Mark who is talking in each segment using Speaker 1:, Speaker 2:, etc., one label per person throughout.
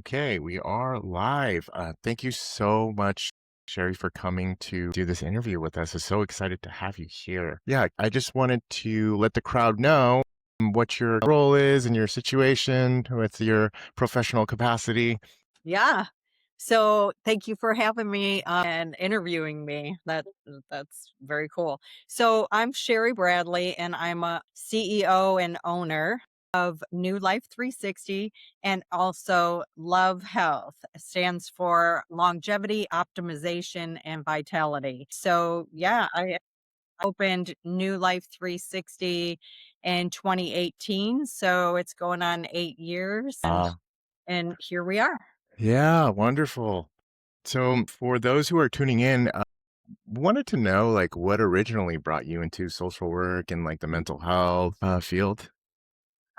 Speaker 1: Okay, we are live. Thank you so much, Sherry, for coming to do this interview with us. I'm so excited to have you here. Yeah, I just wanted to let the crowd know what your role is and your situation with your professional capacity.
Speaker 2: Yeah. So thank you for having me and interviewing me. That's very cool. So I'm Sherry Bradley and I'm a CEO and owner of New Life 360 and also Love Health. It stands for longevity, optimization, and vitality. So yeah, I opened New Life 360 in 2018. So it's going on 8 years and here we are.
Speaker 1: Yeah, wonderful. So, for those who are tuning in, wanted to know what originally brought you into social work and the mental health field.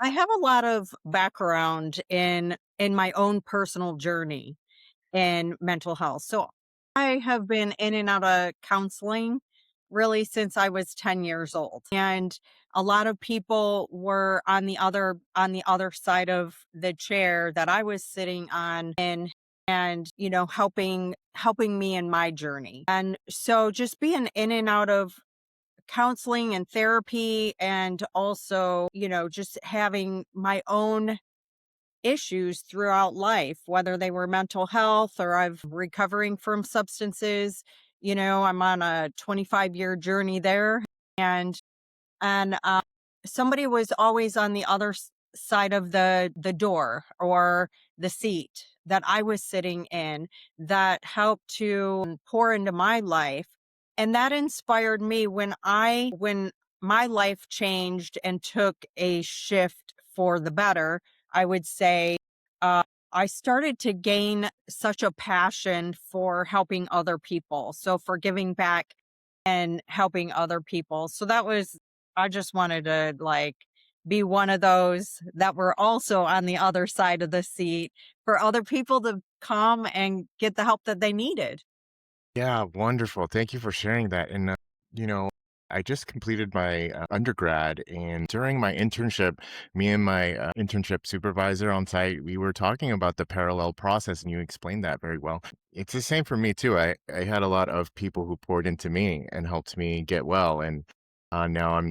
Speaker 2: I have a lot of background in my own personal journey in mental health. So I have been in and out of counseling really since I was 10 years old. And a lot of people were on the other side of the chair that I was sitting on and helping me in my journey. And so just being in and out of counseling and therapy and also, just having my own issues throughout life, whether they were mental health or I've recovering from substances. I'm on a 25-year journey there and somebody was always on the other side of the door or the seat that I was sitting in that helped to pour into my life, and that inspired me when my life changed and took a shift for the better. I would say uh, I started to gain such a passion for helping other people, so for giving back and helping other people. So that was I just wanted to be one of those that were also on the other side of the seat for other people to come and get the help that they needed.
Speaker 1: Yeah, wonderful. Thank you for sharing that. And, you know, I just completed my undergrad, and during my internship, me and my internship supervisor on site, we were talking about the parallel process, and you explained that very well. It's the same for me too. I had a lot of people who poured into me and helped me get well, and now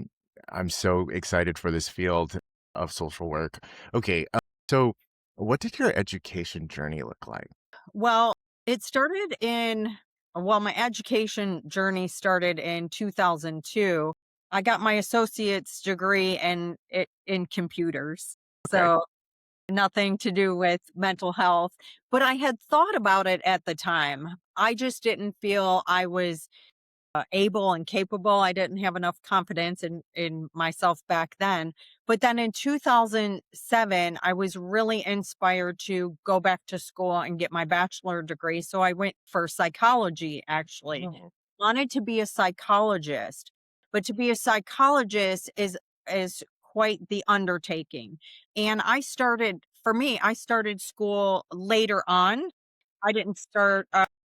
Speaker 1: I'm so excited for this field of social work. Okay, so what did your education journey look like?
Speaker 2: Well, it started in my education journey started in 2002. I got my associate's degree in computers.
Speaker 1: Okay.
Speaker 2: So nothing to do with mental health, but I had thought about it at the time. I just didn't feel I was able and capable. I didn't have enough confidence in myself back then. But then in 2007, I was really inspired to go back to school and get my bachelor degree. So I went for psychology actually.
Speaker 1: Oh.
Speaker 2: Wanted to be a psychologist, but to be a psychologist is quite the undertaking. And I started school later on. I didn't start,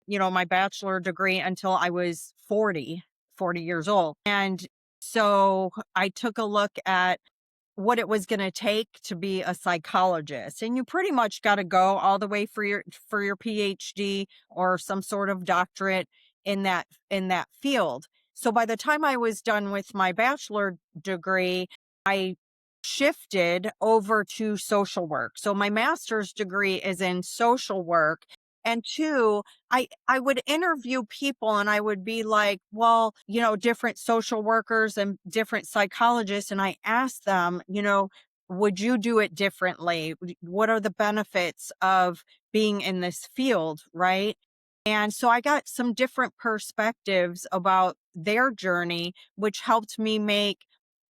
Speaker 2: my bachelor degree until I was 40 years old. And so I took a look at what it was going to take to be a psychologist. And you pretty much got to go all the way for your PhD or some sort of doctorate in that field. So by the time I was done with my bachelor degree, I shifted over to social work. So my master's degree is in social work. And two, I would interview people and I would be like, well, different social workers and different psychologists. And I asked them, would you do it differently? What are the benefits of being in this field? Right. And so I got some different perspectives about their journey, which helped me make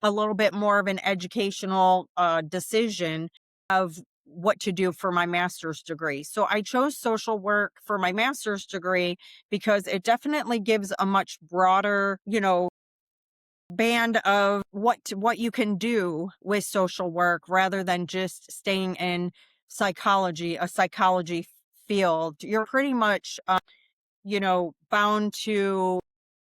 Speaker 2: a little bit more of an educational decision of what to do for my master's degree. So I chose social work for my master's degree because it definitely gives a much broader, band of what you can do with social work rather than just staying in a psychology field. You're pretty much bound to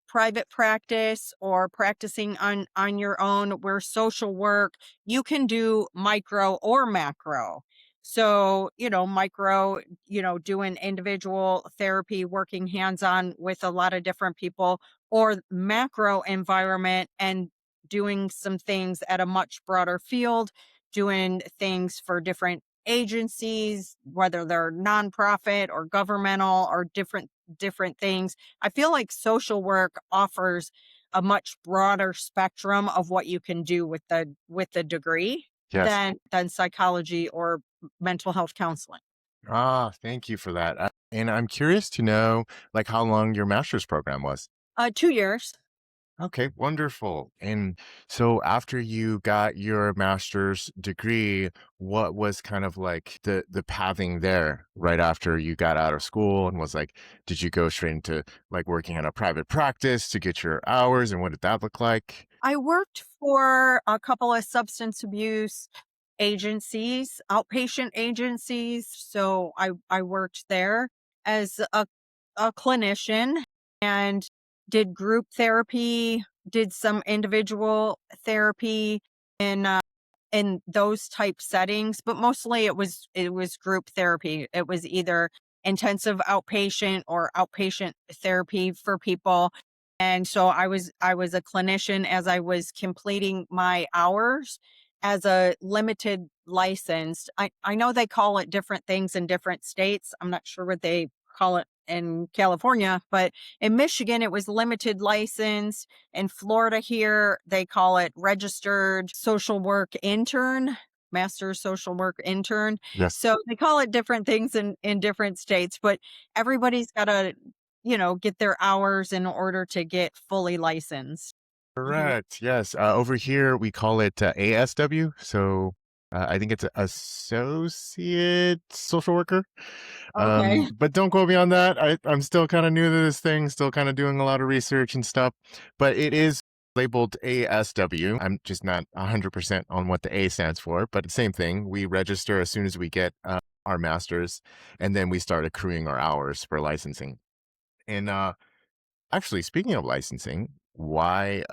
Speaker 2: private practice or practicing on your own, where social work, you can do micro or macro. So, doing individual therapy, working hands on with a lot of different people, or macro environment and doing some things at a much broader field, doing things for different agencies, whether they're nonprofit or governmental or different things. I feel like social work offers a much broader spectrum of what you can do with the degree
Speaker 1: Yes.
Speaker 2: than psychology or mental health counseling.
Speaker 1: Ah, thank you for that. And I'm curious to know, like, how long your master's program was.
Speaker 2: 2 years.
Speaker 1: Okay, wonderful. And so after you got your master's degree, what was kind of like the pathing there right after you got out of school and was like, did you go straight into like working at a private practice to get your hours and what did that look like?
Speaker 2: I worked for a couple of substance abuse agencies, outpatient agencies. So I worked there as a clinician and did group therapy, did some individual therapy in in those type settings, but mostly it was group therapy. It was either intensive outpatient or outpatient therapy for people. And so I was a clinician as I was completing my hours as a limited licensed. I know they call it different things in different states. I'm not sure what they call it in California, but in Michigan it was limited license. In Florida here, they call it registered social work intern, master social work intern.
Speaker 1: Yes.
Speaker 2: So they call it different things in different states, but everybody's got to, get their hours in order to get fully licensed. Mhm.
Speaker 1: Correct. Yes. Over here, we call it ASW. So I think it's associate social worker.
Speaker 2: Okay.
Speaker 1: But don't go beyond that. I'm still kind of new to this thing, still kind of doing a lot of research and stuff. But it is labeled ASW. I'm just not 100% on what the A stands for, but same thing. We register as soon as we get our masters, and then we start accruing our hours for licensing. And actually, speaking of licensing, why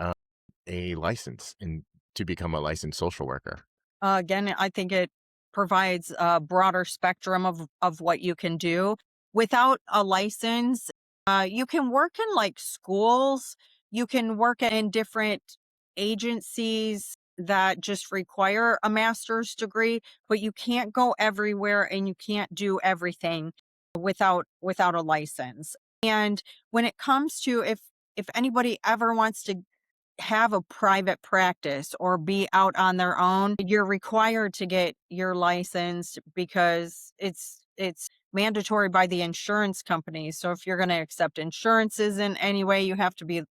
Speaker 1: a license in to become a licensed social worker?
Speaker 2: Again, I think it provides a broader spectrum of what you can do. Without a license, you can work in like schools, you can work in different agencies that just require a master's degree, but you can't go everywhere and you can't do everything without a license. And when it comes to if anybody ever wants to have a private practice or be out on their own, you're required to get your license because it's mandatory by the insurance companies. So if you're going to accept insurances in any way, you have to be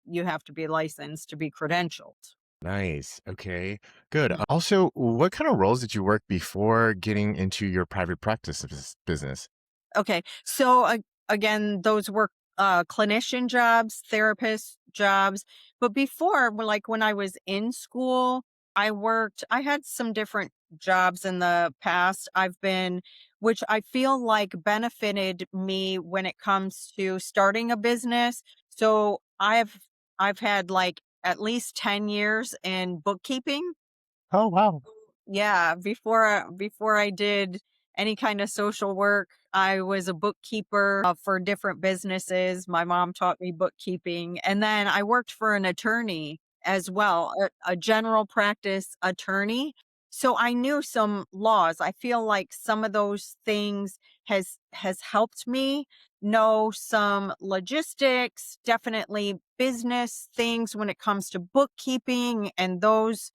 Speaker 2: licensed to be credentialed.
Speaker 1: Nice. Okay. Good.
Speaker 2: Mhm.
Speaker 1: Also, what kind of roles did you work before getting into your private practice business?
Speaker 2: Okay. So again, those were clinician jobs, therapist jobs. But before, like when I was in school, I had some different jobs in the past. Which I feel like benefited me when it comes to starting a business. So I've had like at least 10 years in bookkeeping.
Speaker 1: Oh, wow.
Speaker 2: Yeah, before I did any kind of social work, I was a bookkeeper for different businesses. My mom taught me bookkeeping, and then I worked for an attorney as well, a general practice attorney. So I knew some laws. I feel like some of those things has helped me know some logistics, definitely business things when it comes to bookkeeping and those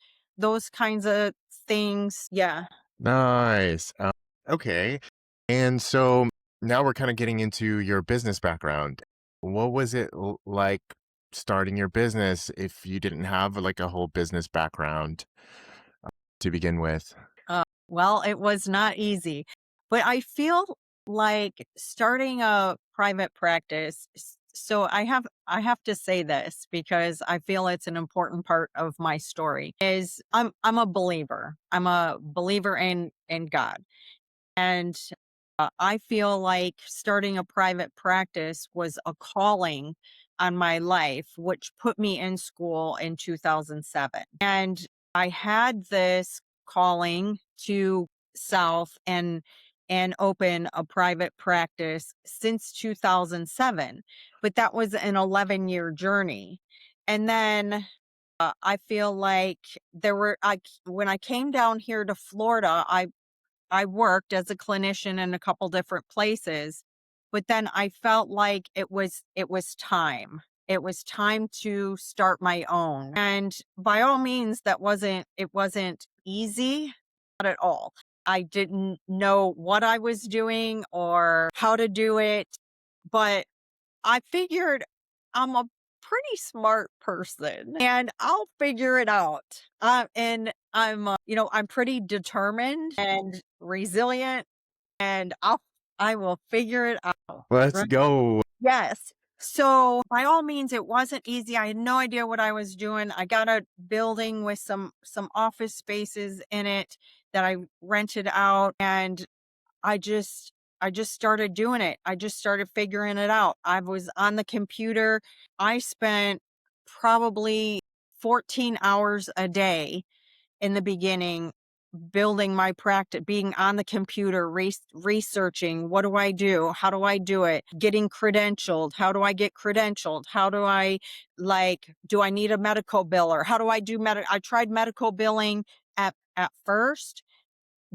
Speaker 2: kinds of things. Yeah.
Speaker 1: Nice. Okay. And so now we're kind of getting into your business background. What was it like starting your business if you didn't have like a whole business background to begin with?
Speaker 2: Well, it was not easy, but I feel like starting a private practice. So I have to say this because I feel it's an important part of my story. Is I'm a believer. I'm a believer in God. And I feel like starting a private practice was a calling on my life, which put me in school in 2007. And I had this calling to South, and and open a private practice since 2007, but that was an 11-year journey. And then I feel like when I came down here to Florida, I worked as a clinician in a couple different places, but then I felt like it was time. It was time to start my own. And by all means, it wasn't easy, not at all. I didn't know what I was doing or how to do it, but I figured I'm a pretty smart person and I'll figure it out. And I'm pretty determined and resilient, and I will figure it out.
Speaker 1: Let's
Speaker 2: Right?
Speaker 1: go.
Speaker 2: Yes. So by all means, it wasn't easy. I had no idea what I was doing. I got a building with some office spaces in it that I rented out, and I just I just started doing it. I just started figuring it out. I was on the computer. I spent probably 14 hours a day in the beginning building my practice, being on the computer, researching, what do I do? How do I do it? Getting credentialed. How do I get credentialed? How do I do I need a medical biller? How do I do I tried medical billing at first,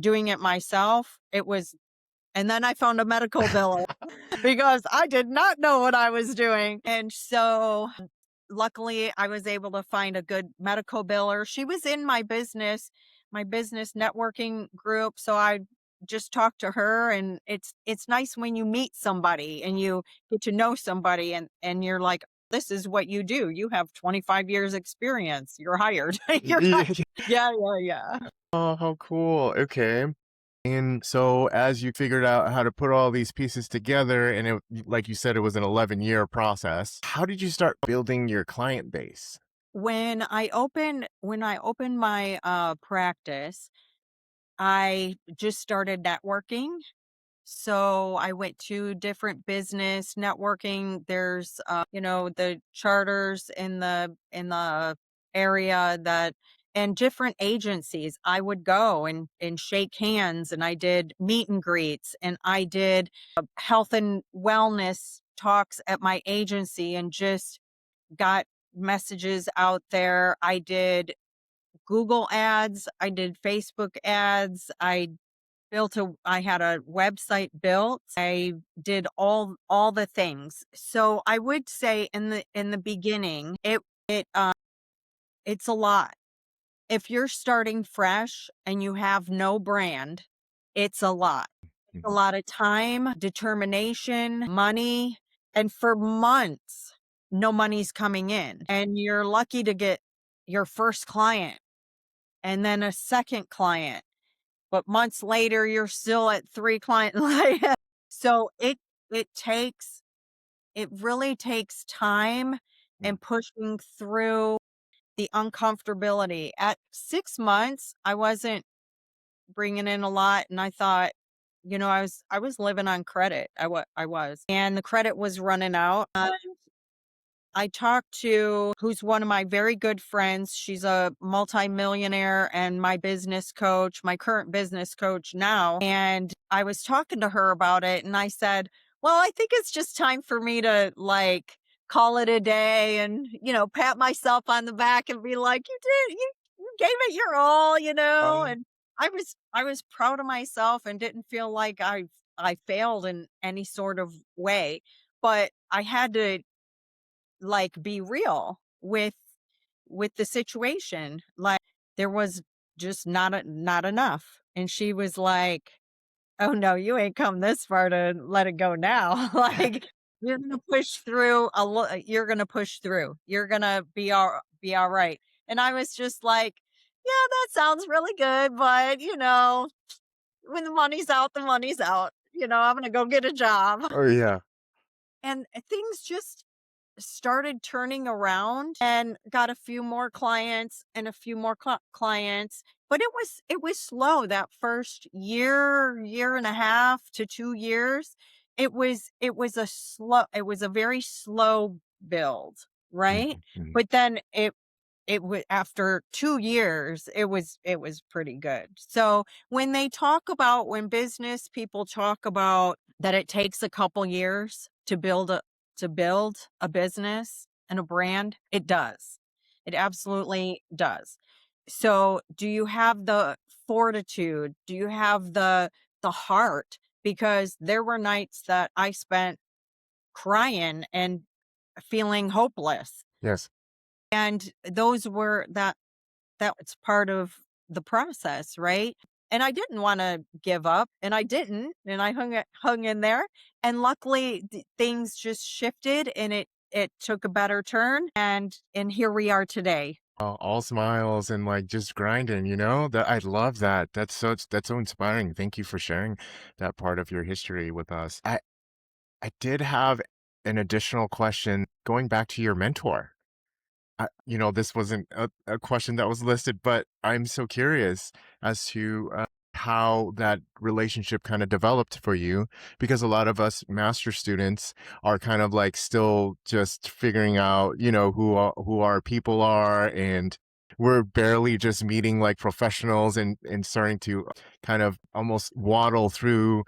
Speaker 2: doing it myself. And then I found a medical biller because I did not know what I was doing. And so luckily I was able to find a good medical biller. She was in my business networking group. So I just talked to her, and it's nice when you meet somebody and you get to know somebody, and you're like, this is what you do. You have 25 years experience. You're hired. You're hired.
Speaker 1: Yeah.
Speaker 2: Yeah, yeah, yeah.
Speaker 1: Oh, how cool. Okay. And so as you figured out how to put all these pieces together, and like you said, it was an 11-year process, how did you start building your client base?
Speaker 2: When I opened my practice, I just started networking. So I went to different business networking. There's the charters in the area that, and different agencies. I would go and shake hands, and I did meet and greets, and I did health and wellness talks at my agency, and just got messages out there. I did Google ads, I did Facebook ads, I had a website built. I did all the things. So I would say in the beginning, it's a lot. If you're starting fresh and you have no brand, it's a lot. A
Speaker 1: Mhm.
Speaker 2: lot of time, determination, money, and for months, no money's coming in. And you're lucky to get your first client and then a second client. But months later, you're still at 3 client so it really takes time
Speaker 1: Mm.
Speaker 2: and pushing through the uncomfortability. At 6 months, I wasn't bringing in a lot, and I thought, I was living on credit. I was, and the credit was running out. I talked to who's one of my very good friends. She's a multimillionaire and my business coach, my current business coach now. And I was talking to her about it, and I said, well, I think it's just time for me to call it a day and, pat myself on the back and be like, you gave it your all.
Speaker 1: Um,
Speaker 2: And I was proud of myself and didn't feel like I failed in any sort of way. But I had to be real with the situation. Like, there was just not enough. And she was like, oh no, you ain't come this far to let it go now. You're gonna push through you're gonna push through. You're gonna be all right. And I was just like, yeah, that sounds really good, but when the money's out, the money's out. I'm gonna go get a job.
Speaker 1: oh yeah.
Speaker 2: And things just started turning around, and got a few more clients and a few more clients, but it was slow. That first year and a half to 2 years, it was a very slow build, right?
Speaker 1: Mhm, mhm.
Speaker 2: But then it was after 2 years, it was pretty good. So, when business people talk about that it takes a couple years to build a business and a brand, it does. It absolutely does. So, do you have the fortitude? Do you have the heart? Because there were nights that I spent crying and feeling hopeless.
Speaker 1: Yes.
Speaker 2: And those were that was part of the process, right? And I didn't wanna give up, and I didn't, and I hung in there, and luckily, things just shifted, and it took a better turn, and here we are today.
Speaker 1: All smiles and like just grinding, you know? That I love that. That's so inspiring. Thank you for sharing that part of your history with us. I did have an additional question going back to your mentor. This wasn't a question that was listed, but I'm so curious as to how that relationship kind of developed for you, because a lot of us master students are kind of like still just figuring out, who our people are, and we're barely just meeting like professionals and starting to kind of almost waddle through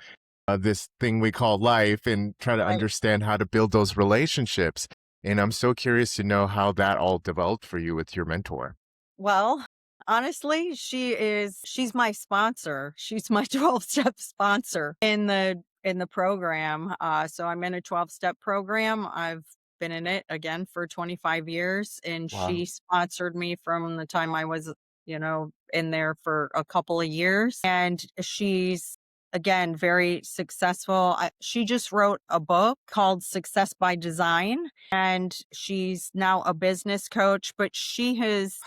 Speaker 1: this thing we call life and try to
Speaker 2: Right.
Speaker 1: understand how to build those relationships. And I'm so curious to know how that all developed for you with your mentor.
Speaker 2: Well, honestly, she's my sponsor. She's my 12-step sponsor in the program. So I'm in a 12-step program. I've been in it again for 25 years, and
Speaker 1: Wow.
Speaker 2: she sponsored me from the time I was, in there for a couple of years. And she's again very successful. She just wrote a book called Success by Design, and she's now a business coach, but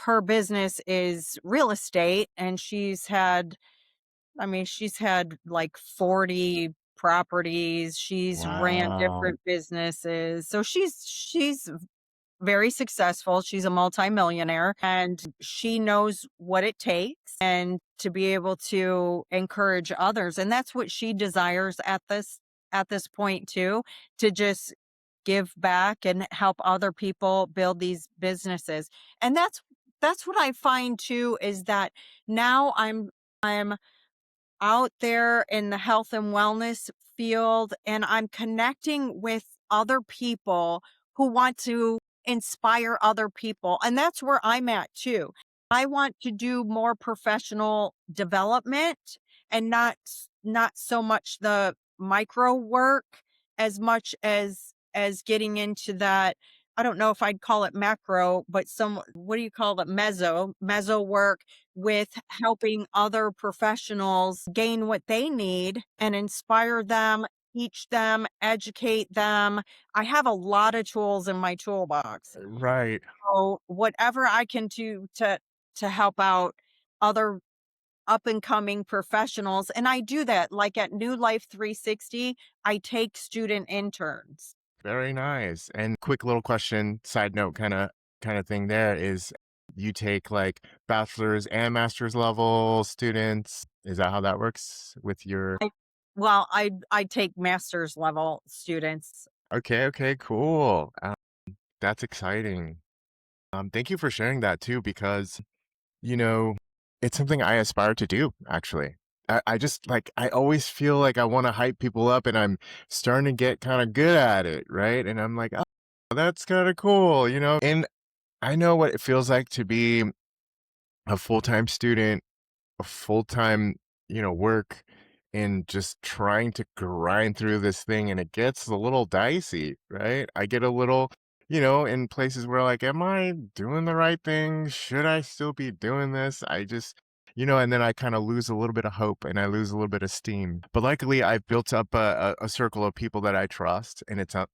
Speaker 2: her business is real estate, and she's had like 40 properties. She's ran
Speaker 1: Wow.
Speaker 2: different businesses. So she's very successful. She's a multimillionaire, and she knows what it takes and to be able to encourage others. And that's what she desires at this point too, to just give back and help other people build these businesses. And that's what I find too, is that now I'm out there in the health and wellness field, and I'm connecting with other people who want to inspire other people. And that's where I'm at too. I want to do more professional development and not so much the micro work as much as getting into that. I don't know if I'd call it macro, but some, what do you call it? Meso work with helping other professionals gain what they need and inspire them, teach them, educate them. I have a lot of tools in my toolbox.
Speaker 1: Right.
Speaker 2: So whatever I can do to help out other up and coming professionals, and I do that like at New Life 360, I take student interns.
Speaker 1: Very nice. And quick little question, side note kind of thing there is, you take like bachelor's and master's level students. Is that how that works with your?
Speaker 2: I well, I take master's level students.
Speaker 1: Okay, okay, cool. That's exciting. Thank you for sharing that too, because You know, it's something I aspire to do, actually. I just like, I always feel like I want to hype people up, and I'm starting to get kind of good at it, right? And I'm like, oh, that's kind of cool, you know? And I know what it feels like to be a full time student, a full-time, work, and just trying to grind through this thing, and it gets a little dicey, right? I get a little, in places where like, am I doing the right thing? Should I still be doing this? I just, and then I kind of lose a little bit of hope and I lose a little bit of steam. But luckily, I've built up a circle of people that I trust, and it's not,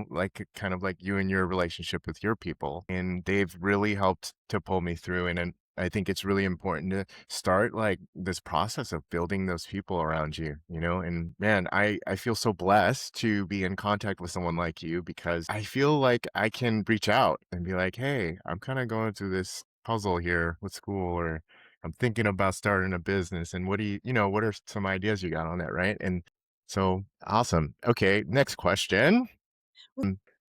Speaker 1: like kind of like you and your relationship with your people, and they've really helped to pull me through. And I think it's really important to start like this process of building those people around you, and man, I feel so blessed to be in contact with someone like you, because I feel like I can reach out and be like, hey, I'm kind of going through this puzzle here with school, or I'm thinking about starting a business, and what are some ideas you got on that, right? And so awesome. Okay, next question.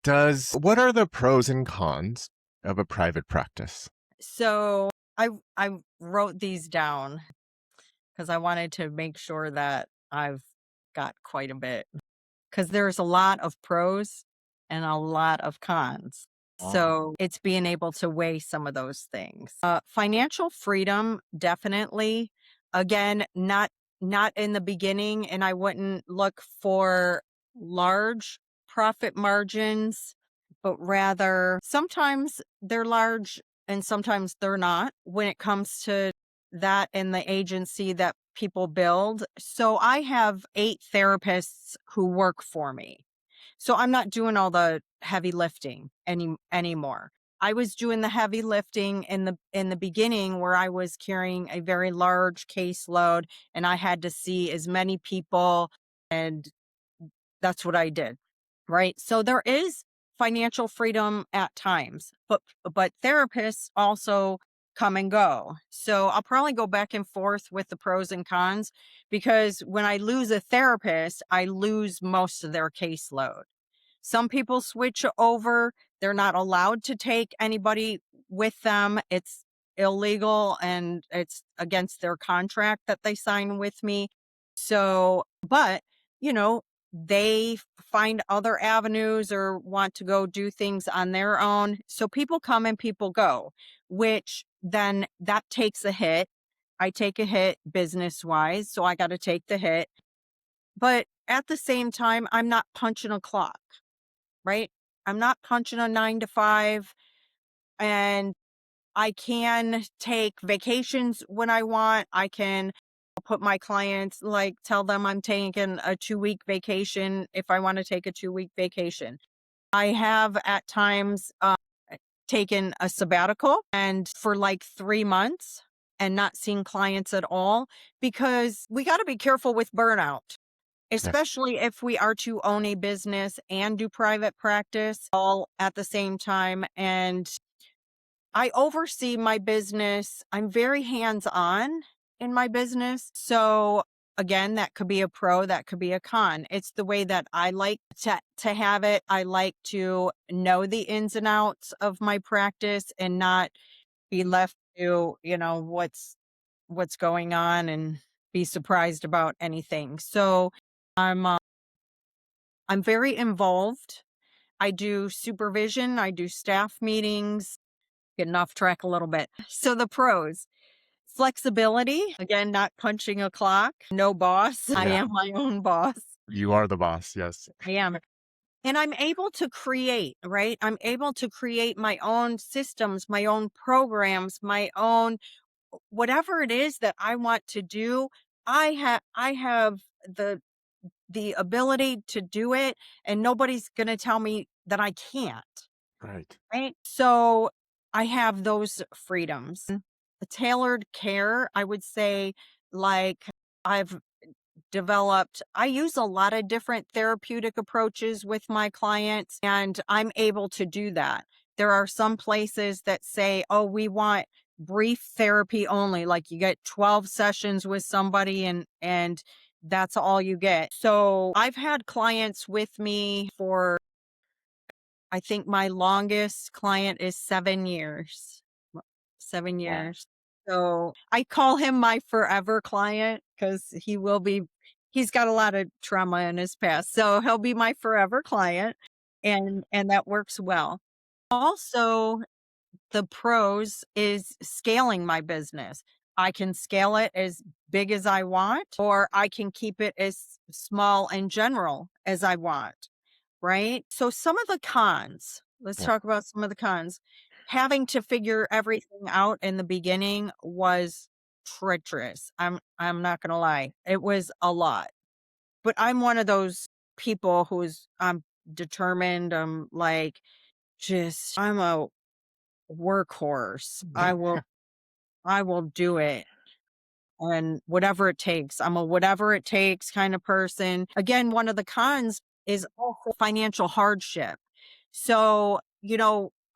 Speaker 1: Does What are the pros and cons of a private practice?
Speaker 2: So I wrote these down because I wanted to make sure that I've got quite a bit, because there's a lot of pros and a lot of cons.
Speaker 1: Ah,
Speaker 2: So it's being able to weigh some of those things. Financial freedom, definitely. Again, not in the beginning, and I wouldn't look for large profit margins, but rather sometimes they're large and sometimes they're not when it comes to that in the agency that people build. So I have 8 therapists who work for me. So I'm not doing all the heavy lifting anymore. I was doing the heavy lifting in the beginning where I was carrying a very large caseload and I had to see as many people, and that's what I did. Right? So there is financial freedom at times, but therapists also come and go. So I'll probably go back and forth with the pros and cons, because when I lose a therapist, I lose most of their caseload. Some people switch over. They're not allowed to take anybody with them. It's illegal and it's against their contract that they sign with me. So, but, you know, they find other avenues or want to go do things on their own. So people come and people go, which then that takes a hit. I take a hit business wise. So I got to take the hit. But at the same time, I'm not punching a clock, right? I'm not punching a 9 to 5, and I can take vacations when I want. I can put my clients, like, tell them I'm taking a 2-week vacation if I want to take a 2-week vacation. I have at times taken a sabbatical and for like 3 months and not seeing clients at all, because we got to be careful with burnout.
Speaker 1: yes.
Speaker 2: Especially if we are to own a business and do private practice all at the same time. And I oversee my business. I'm very hands-on in my business. So again, that could be a pro, that could be a con. It's the way that I like to have it. I like to know the ins and outs of my practice and not be left to, what's going on and be surprised about anything. So I'm I'm very involved. I do supervision, I do staff meetings, getting off track a little bit. So the pros: flexibility, again, not punching a clock, no boss. I
Speaker 1: Yeah.
Speaker 2: am my own boss.
Speaker 1: You are the boss. Yes.
Speaker 2: I am. And I'm able to create, right? I'm able to create my own systems, my own programs, my own whatever it is that I want to do. I have the ability to do it, and nobody's going to tell me that I can't,
Speaker 1: Right.
Speaker 2: right? So I have those freedoms. The tailored care, I would say, like, I've I use a lot of different therapeutic approaches with my clients, and I'm able to do that. There are some places that say, oh, we want brief therapy only. Like, you get 12 sessions with somebody and that's all you get. So I've had clients with me for, I think my longest client is 7 years. 7 years. So I call him my forever client because he's got a lot of trauma in his past. So he'll be my forever client, and that works well. Also, the pros is scaling my business. I can scale it as big as I want, or I can keep it as small and general as I want. Right? So some of the cons, let's
Speaker 1: Yeah.
Speaker 2: talk about some of the cons. Having to figure everything out in the beginning was treacherous. I'm not going to lie. It was a lot. But I'm one of those people I'm determined. I'm like, I'm a workhorse. I will do it. And whatever it takes. I'm a whatever it takes kind of person. Again, one of the cons is also financial hardship. So,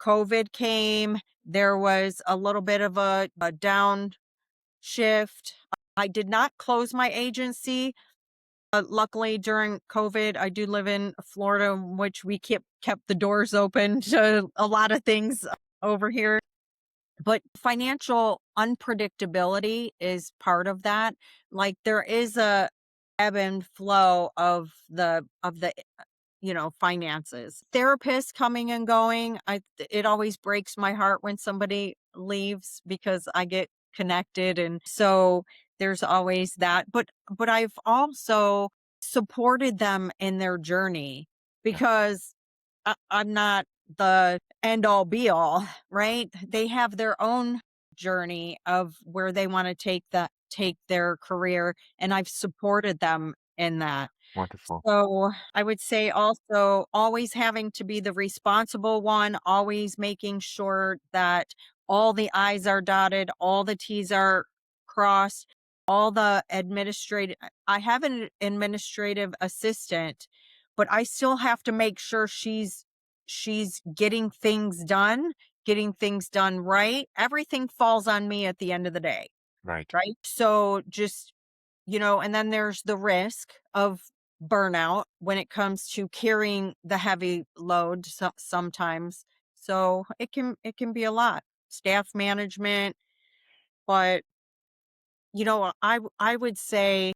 Speaker 2: COVID came, there was a little bit of a down shift. I did not close my agency. Luckily, during COVID, I do live in Florida, in which we kept the doors open to a lot of things over here. But financial unpredictability is part of that. Like, there is a ebb and flow of the finances. Therapists coming and going, it always breaks my heart when somebody leaves because I get connected, and so there's always that. But I've also supported them in their journey
Speaker 1: Yeah,
Speaker 2: because I'm not the end all be all, right? They have their own journey of where they want to take their career, and I've supported them in that.
Speaker 1: wonderful.
Speaker 2: So I would say also always having to be the responsible one, always making sure that all the I's are dotted, all the T's are crossed, all the administrative. I have an administrative assistant, but I still have to make sure she's getting things done right. Everything falls on me at the end of the day,
Speaker 1: Right.
Speaker 2: right? So just and then there's the risk of burnout when it comes to carrying the heavy load sometimes. So it can be a lot. Staff management, but I would say,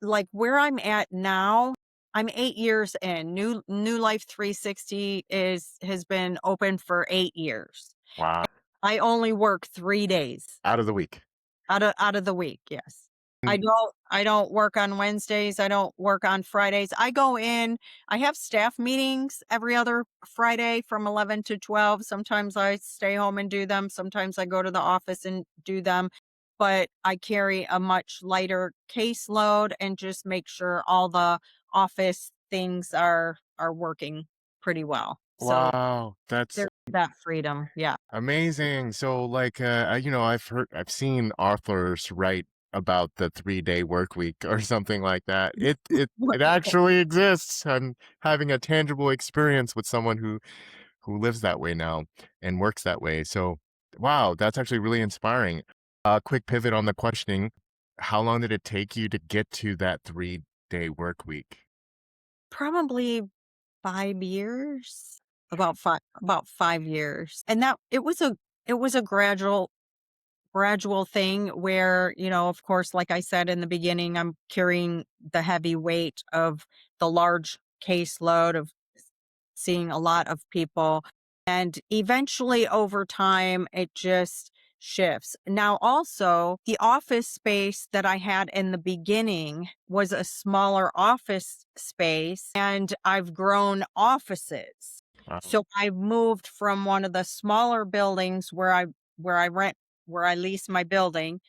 Speaker 2: like, where I'm at now, I'm 8 years in. New Life 360 has been open for 8 years.
Speaker 1: Wow.
Speaker 2: I only work 3 days.
Speaker 1: Out of the week.
Speaker 2: Out of the week, yes.
Speaker 1: Mm,
Speaker 2: I don't work on Wednesdays, I don't work on Fridays. I go in, I have staff meetings every other Friday from 11 to 12. Sometimes I stay home and do them, sometimes I go to the office and do them, but I carry a much lighter caseload and just make sure all the office things are working pretty well. So,
Speaker 1: wow, that's
Speaker 2: there's that freedom, yeah.
Speaker 1: amazing. So, like, I've seen authors write about the 3-day work week or something like that. It actually exists. I'm having a tangible experience with someone who lives that way now and works that way. So, wow, that's actually really inspiring. A quick pivot on the questioning. How long did it take you to get to that 3-day work week?
Speaker 2: Probably 5 years? About 5 years. And that it was a gradual thing where, of course, like I said in the beginning, I'm carrying the heavy weight of the large caseload of seeing a lot of people. And eventually over time, it just shifts. Now, also, the office space that I had in the beginning was a smaller office space, and I've grown offices.
Speaker 1: Wow.
Speaker 2: So I've moved from one of the smaller buildings where I rent where I lease my building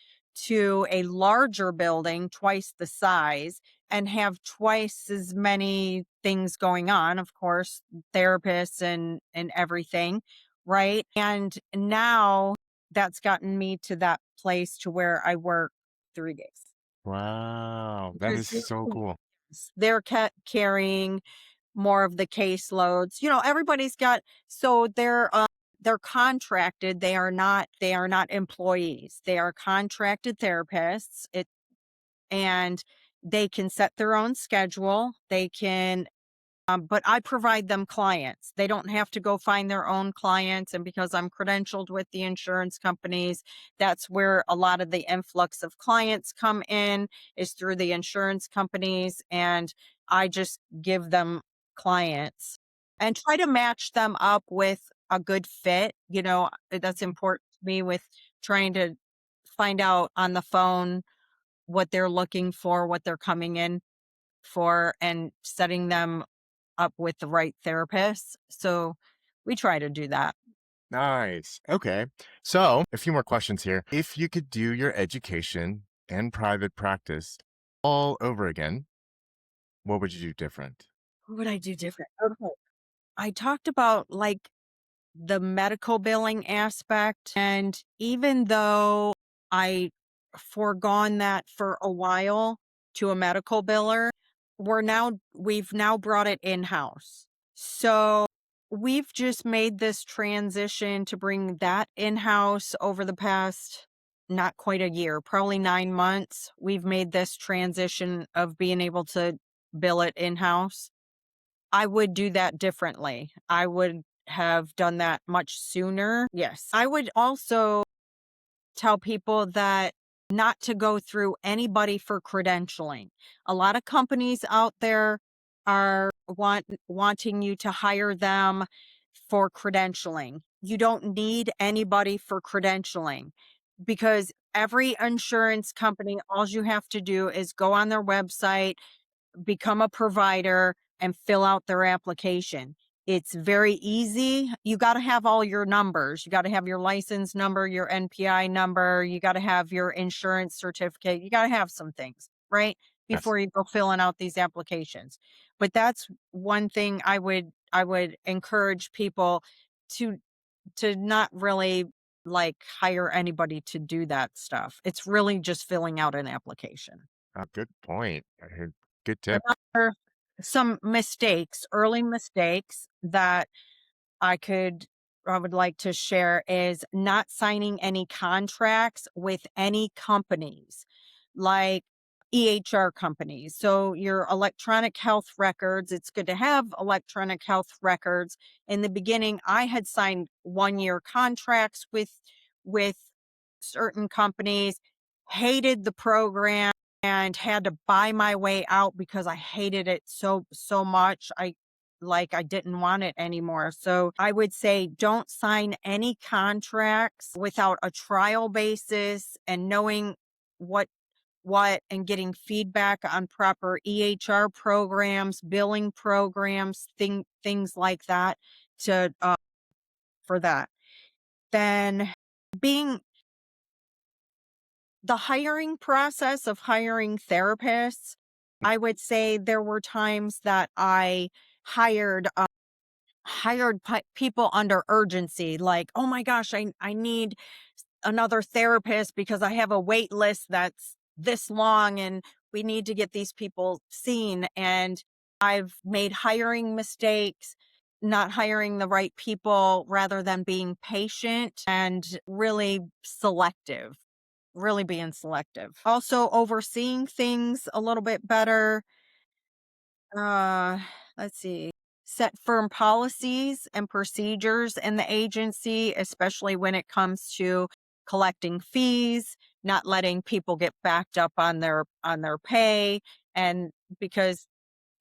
Speaker 2: to a larger building, twice the size, and have twice as many things going on, of course, therapists and everything, right? And now that's gotten me to that place to where I work 3 days
Speaker 1: Wow, that
Speaker 2: because
Speaker 1: is so cool.
Speaker 2: they're carrying more of the caseloads. Everybody's got so they're contracted. They are not employees. They are contracted therapists. And they can set their own schedule. They can but I provide them clients. They don't have to go find their own clients. And because I'm credentialed with the insurance companies, that's where a lot of the influx of clients come in, is through the insurance companies. And I just give them clients and try to match them up with a good fit. That's important to me with trying to find out on the phone what they're looking for, what they're coming in for, and setting them up with the right therapists. So we try to do that.
Speaker 1: Nice. Okay. So, a few more questions here. If you could do your education and private practice all over again, what would you do different?
Speaker 2: What would I do different? Okay. I talked about, like, the medical billing aspect. And even though I foregone that for a while to a medical biller, we've now brought it in-house. So we've just made this transition to bring that in-house over the past not quite a year, probably 9 months. We've made this transition of being able to bill it in-house. I would do that differently. have done that much sooner. Yes. I would also tell people that not to go through anybody for credentialing. A lot of companies out there are wanting you to hire them for credentialing. You don't need anybody for credentialing because every insurance company, all you have to do is go on their website, become a provider, and fill out their application. It's very easy. You got to have all your numbers. You got to have your license number, your NPI number. You got to have your insurance certificate. You got to have some things, right?
Speaker 1: Yes.
Speaker 2: Before you go filling out these applications. But that's one thing I would encourage people to not really like hire anybody to do that stuff. It's really just filling out an application.
Speaker 1: Good point. Good tip.
Speaker 2: Another some mistakes, early mistakes that I could I would like to share is not signing any contracts with any companies like EHR companies. So your electronic health records, it's good to have electronic health records. In the beginning, I had signed 1-year contracts with certain companies, hated the program and had to buy my way out because I hated it so much. I didn't want it anymore. So I would say don't sign any contracts without a trial basis and knowing what and getting feedback on proper EHR programs, billing programs, things like that to for that. Then being the hiring process of hiring therapists, I would say there were times that I hired people under urgency, like, oh my gosh, I need another therapist because I have a wait list that's this long and we need to get these people seen. And I've made hiring mistakes, not hiring the right people rather than being patient and really being selective. Also overseeing things a little bit better. Uh, let's see. Set firm policies and procedures in the agency, especially when it comes to collecting fees, not letting people get backed up on their pay, and because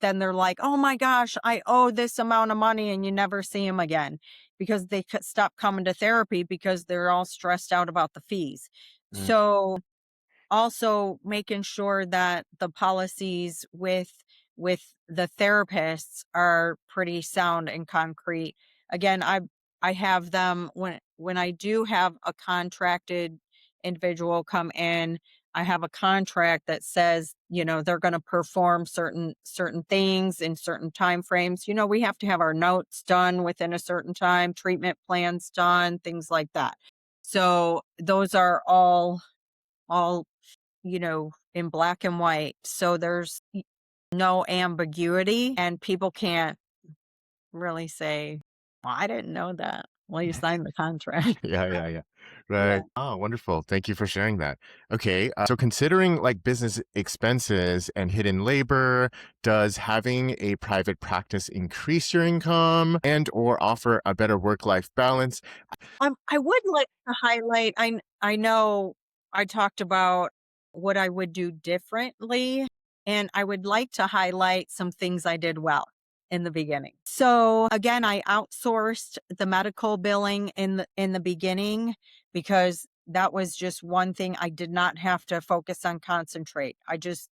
Speaker 2: then they're like, "Oh my gosh, I owe this amount of money," and you never see them again because they stop coming to therapy because they're all stressed out about the fees.
Speaker 1: Mm,
Speaker 2: So also making sure that the policies with the therapists are pretty sound and concrete. Again, I have them when I do have a contracted individual come in, I have a contract that says, they're going to perform certain things in certain time frames. We have to have our notes done within a certain time, treatment plans done, things like that. So those are all in black and white. So there's no ambiguity and people can't really say, well, I didn't know that. Well, you signed the contract.
Speaker 1: yeah, yeah, yeah.
Speaker 2: Yeah.
Speaker 1: Right. Oh, wonderful. Thank you for sharing that. Okay. So considering like business expenses and hidden labor, does having a private practice increase your income and or offer a better work-life balance?
Speaker 2: I would like to highlight, I know I talked about what I would do differently, and I would like to highlight some things I did well in the beginning. So again, I outsourced the medical billing in the beginning because that was just one thing I did not have to focus on concentrate. I just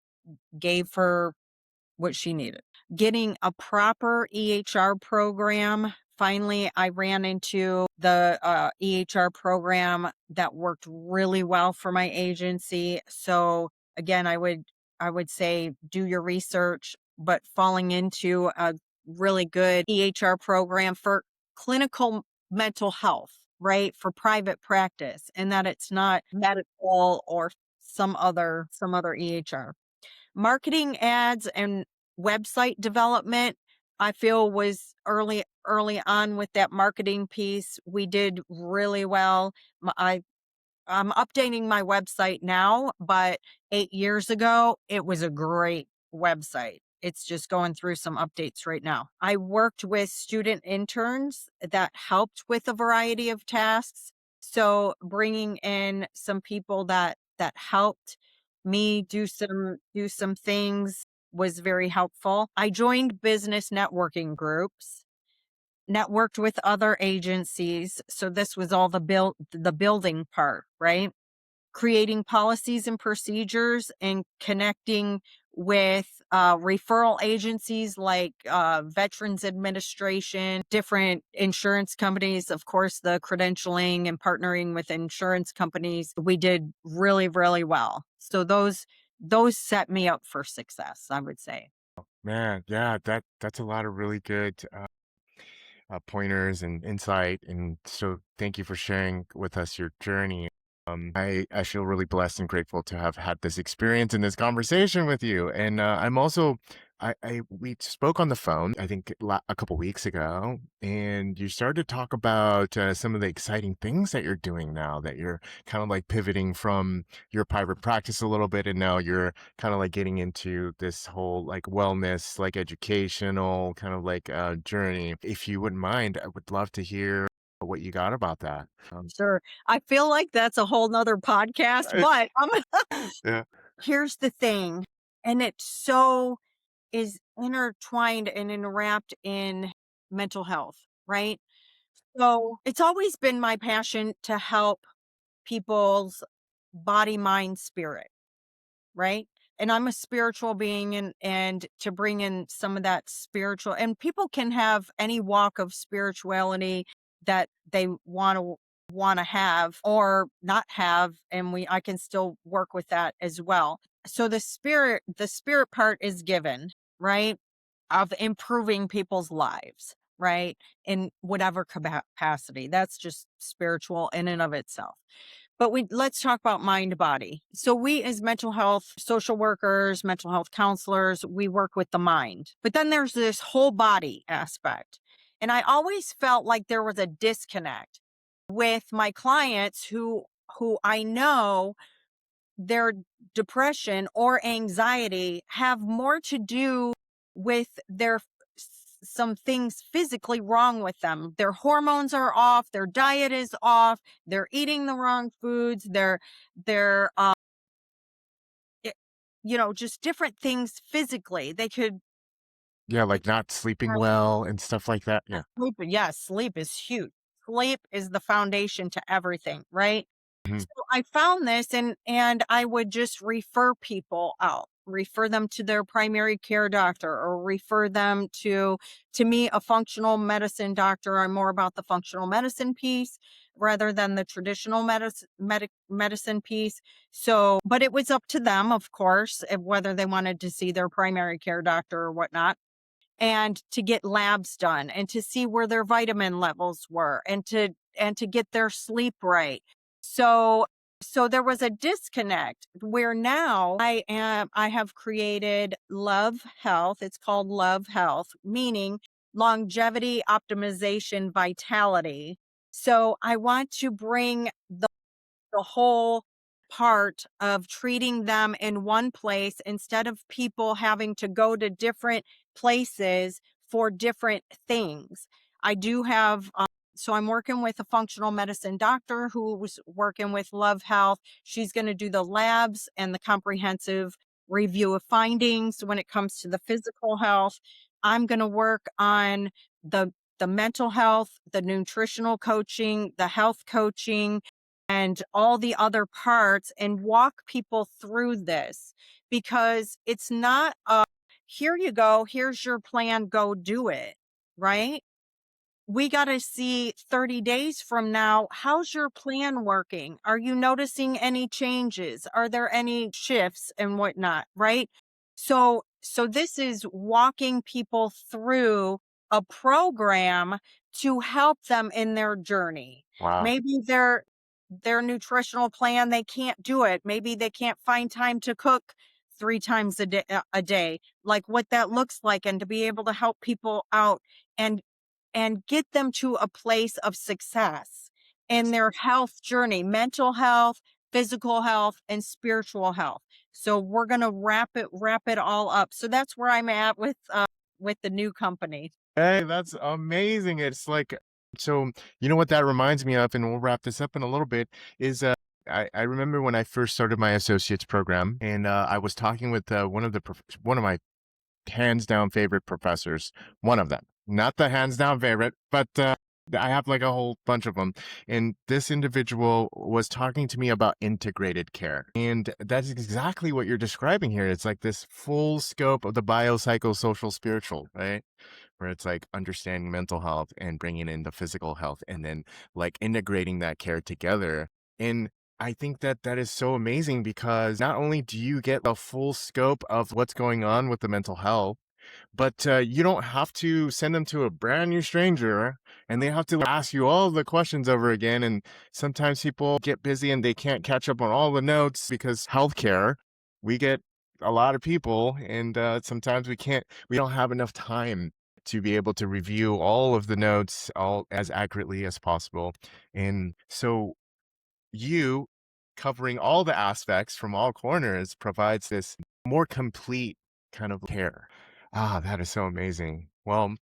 Speaker 2: gave her what she needed. Getting a proper EHR program. Finally, I ran into the EHR program that worked really well for my agency. So again, I would say do your research, but falling into a really good EHR program for clinical mental health, right? For private practice, and that it's not medical or some other EHR. Marketing ads and website development, I feel was early on with that marketing piece. We did really well. I'm updating my website now, but 8 years ago, it was a great website. it's just going through some updates right now. I worked with student interns that helped with a variety of tasks. So bringing in some people that helped me do some things was very helpful. I joined business networking groups, networked with other agencies. So this was all the building part, right? Creating policies and procedures and connecting with referral agencies like Veterans Administration, different insurance companies, of course, the credentialing and partnering with insurance companies. We did really, really well. So those set me up for success, I would say.
Speaker 1: Man, yeah, that's a lot of really good pointers and insight. And so thank you for sharing with us your journey. I feel really blessed and grateful to have had this experience and this conversation with you. And I'm also, we spoke on the phone, I think a couple weeks ago, and you started to talk about some of the exciting things that you're doing now, that you're kind of like pivoting from your private practice a little bit. And now you're kind of like getting into this whole like wellness, like educational kind of like journey. If you wouldn't mind, I would love to hear what you got about that.
Speaker 2: Sure. I feel like that's a whole nother podcast,
Speaker 1: I-
Speaker 2: but
Speaker 1: yeah.
Speaker 2: here's the thing. And it so is intertwined and enwrapped in mental health, right? So it's always been my passion to help people's body, mind, spirit, right? And I'm a spiritual being, and to bring in some of that spiritual, and people can have any walk of spirituality that they want to have or not have, and we I can still work with that as well. So the spirit part is given, right? Of improving people's lives, right? In whatever capacity. That's just spiritual in and of itself. But let's talk about mind body. So we as mental health social workers, mental health counselors, we work with the mind. But then there's this whole body aspect. And I always felt like there was a disconnect with my clients who I know their depression or anxiety have more to do with some things physically wrong with them. Their hormones are off, their diet is off, they're eating the wrong foods, they're it- just different things physically. They could
Speaker 1: Yeah,
Speaker 2: they
Speaker 1: like
Speaker 2: could
Speaker 1: not sleeping
Speaker 2: have
Speaker 1: well and stuff like that. Yeah.
Speaker 2: sleep. Yes, sleep is huge. Sleep is the foundation to everything, right?
Speaker 1: Mhm.
Speaker 2: So I found this, and I would just refer people out, refer them to their primary care doctor, or refer them to me, a functional medicine doctor. I'm more about the functional medicine piece rather than the traditional medicine piece. So, but it was up to them, of course, whether they wanted to see their primary care doctor or whatnot, and to get labs done and to see where their vitamin levels were, and to get their sleep right. So there was a disconnect where now I have created Love Health. It's called Love Health, meaning longevity optimization vitality. So I want to bring the whole part of treating them in one place instead of people having to go to different places for different things. I do have, so I'm working with a functional medicine doctor who's working with Love Health. She's going to do the labs and the comprehensive review of findings when it comes to the physical health. I'm going to work on the mental health, the nutritional coaching, the health coaching, and all the other parts, and walk people through this, because it's not here you go, here's your plan, go do it, right? We got to see 30 days from now, how's your plan working? Are you noticing any changes? Are there any shifts and whatnot, right? So this is walking people through a program to help them in their journey.
Speaker 1: Wow.
Speaker 2: Maybe their nutritional plan, they can't do it. Maybe they can't find time to cook 3 times a day, like what that looks like, and to be able to help people out and get them to a place of success in their health journey, mental health, physical health, and spiritual health. So we're gonna wrap it all up. So that's where I'm at with the new company.
Speaker 1: Hey, that's amazing. It's like, so you know what that reminds me of, and we'll wrap this up in a little bit, is I remember when I first started my associate's program, and I was talking with one of my hands down favorite professors, one of them, not the hands down favorite, but I have like a whole bunch of them. And this individual was talking to me about integrated care. And that's exactly what you're describing here. It's like this full scope of the biopsycho social spiritual, right? Where it's like understanding mental health and bringing in the physical health and then like integrating that care together. And I think that that is so amazing because not only do you get the full scope of what's going on with the mental health, but you don't have to send them to a brand new stranger and they have to ask you all the questions over again. And sometimes people get busy and they can't catch up on all the notes because healthcare, we get a lot of people, and sometimes we don't have enough time to be able to review all of the notes all as accurately as possible. And so you covering all the aspects from all corners provides this more complete kind of care. Ah, that is so amazing. Well,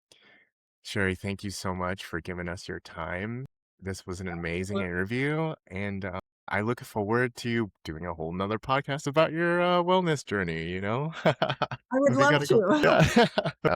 Speaker 1: Sherry, thank you so much for giving us your time. This was an amazing interview, and I look forward to doing a whole nother podcast about your wellness journey, you know?
Speaker 2: I would
Speaker 1: We
Speaker 2: love
Speaker 1: gotta go.
Speaker 2: to.
Speaker 1: Yeah.